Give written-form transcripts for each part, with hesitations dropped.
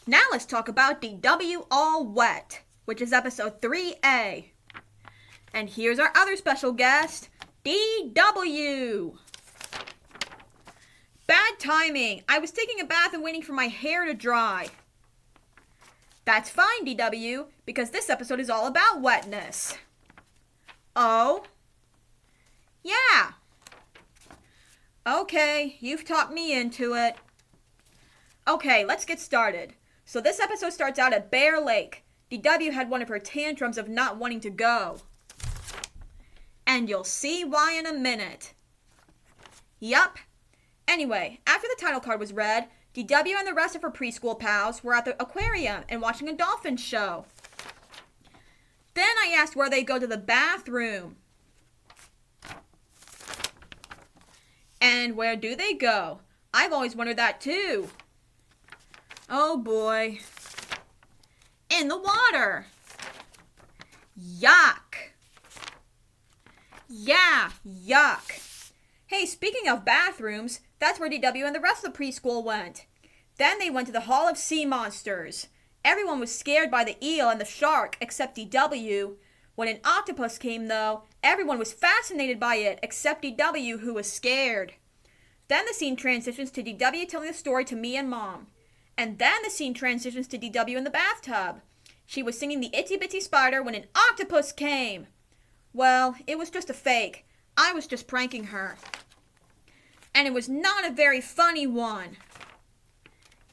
Now let's talk about DW All Wet, which is episode 3A. And here's our other special guest, DW. Bad timing. I was taking a bath and waiting for my hair to dry. That's fine, DW, because this episode is all about wetness. Oh? Yeah. Okay, you've talked me into it. Okay, let's get started. So this episode starts out at Bear Lake. DW had one of her tantrums of not wanting to go. And you'll see why in a minute. Yup. Anyway, after the title card was read, DW and the rest of her preschool pals were at the aquarium and watching a dolphin show. Then I asked where they go to the bathroom. And where do they go? I've always wondered that too. Oh boy. In the water. Yuck. Yeah, yuck. Hey, speaking of bathrooms, that's where DW and the rest of the preschool went. Then they went to the Hall of Sea Monsters. Everyone was scared by the eel and the shark except DW. When an octopus came, though, everyone was fascinated by it except DW, who was scared. Then the scene transitions to DW telling the story to me and Mom. And then the scene transitions to DW in the bathtub. She was singing the Itsy Bitsy Spider when an octopus came. Well, it was just a fake. I was just pranking her. And it was not a very funny one.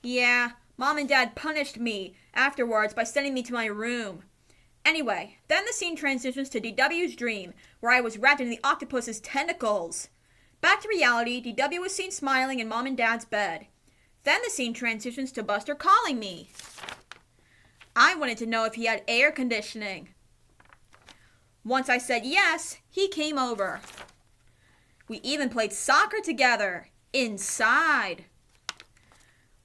Yeah, Mom and Dad punished me afterwards by sending me to my room. Anyway, then the scene transitions to DW's dream, where I was wrapped in the octopus's tentacles. Back to reality, DW was seen smiling in Mom and Dad's bed. Then the scene transitions to Buster calling me. I wanted to know if he had air conditioning. Once I said yes, he came over. We even played soccer together, inside.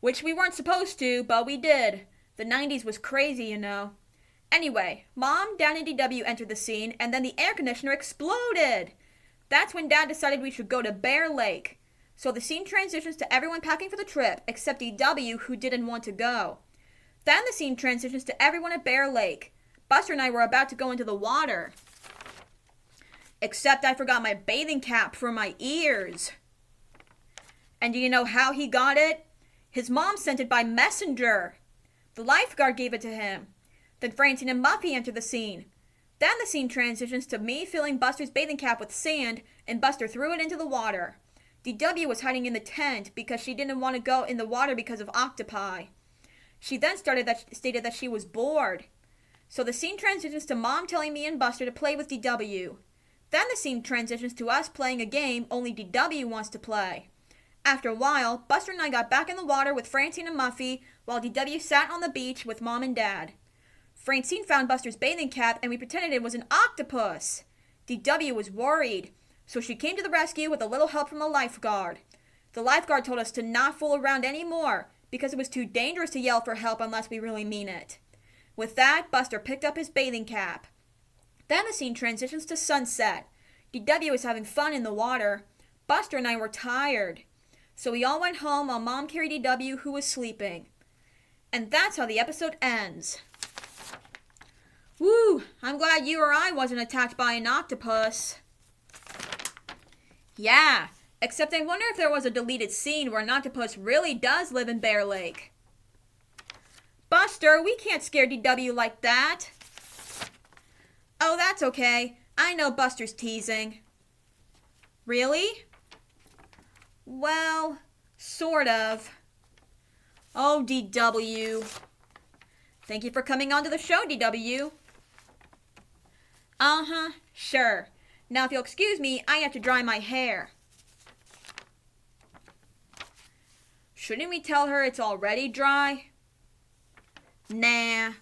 Which we weren't supposed to, but we did. The 90s was crazy, you know. Anyway, Mom, Dad, and DW entered the scene, and then the air conditioner exploded. That's when Dad decided we should go to Bear Lake. So the scene transitions to everyone packing for the trip, except DW, who didn't want to go. Then the scene transitions to everyone at Bear Lake. Buster and I were about to go into the water. Except I forgot my bathing cap for my ears. And do you know how he got it? His mom sent it by messenger. The lifeguard gave it to him. Then Francine and Muffy enter the scene. Then the scene transitions to me filling Buster's bathing cap with sand, and Buster threw it into the water. DW was hiding in the tent because she didn't want to go in the water because of octopi. She then stated that she was bored. So the scene transitions to Mom telling me and Buster to play with DW. Then the scene transitions to us playing a game only DW wants to play. After a while, Buster and I got back in the water with Francine and Muffy while DW sat on the beach with Mom and Dad. Francine found Buster's bathing cap and we pretended it was an octopus. DW was worried, so she came to the rescue with a little help from the lifeguard. The lifeguard told us to not fool around anymore because it was too dangerous to yell for help unless we really mean it. With that, Buster picked up his bathing cap. Then the scene transitions to sunset. DW was having fun in the water. Buster and I were tired. So we all went home while Mom carried DW, who was sleeping. And that's how the episode ends. Woo! I'm glad you or I wasn't attacked by an octopus. Yeah, except I wonder if there was a deleted scene where an octopus really does live in Bear Lake. Buster, we can't scare DW like that. Oh, that's okay. I know Buster's teasing. Really? Well, sort of. Oh, DW. Thank you for coming on to the show, DW. Uh-huh, sure. Now, if you'll excuse me, I have to dry my hair. Shouldn't we tell her it's already dry? Nah,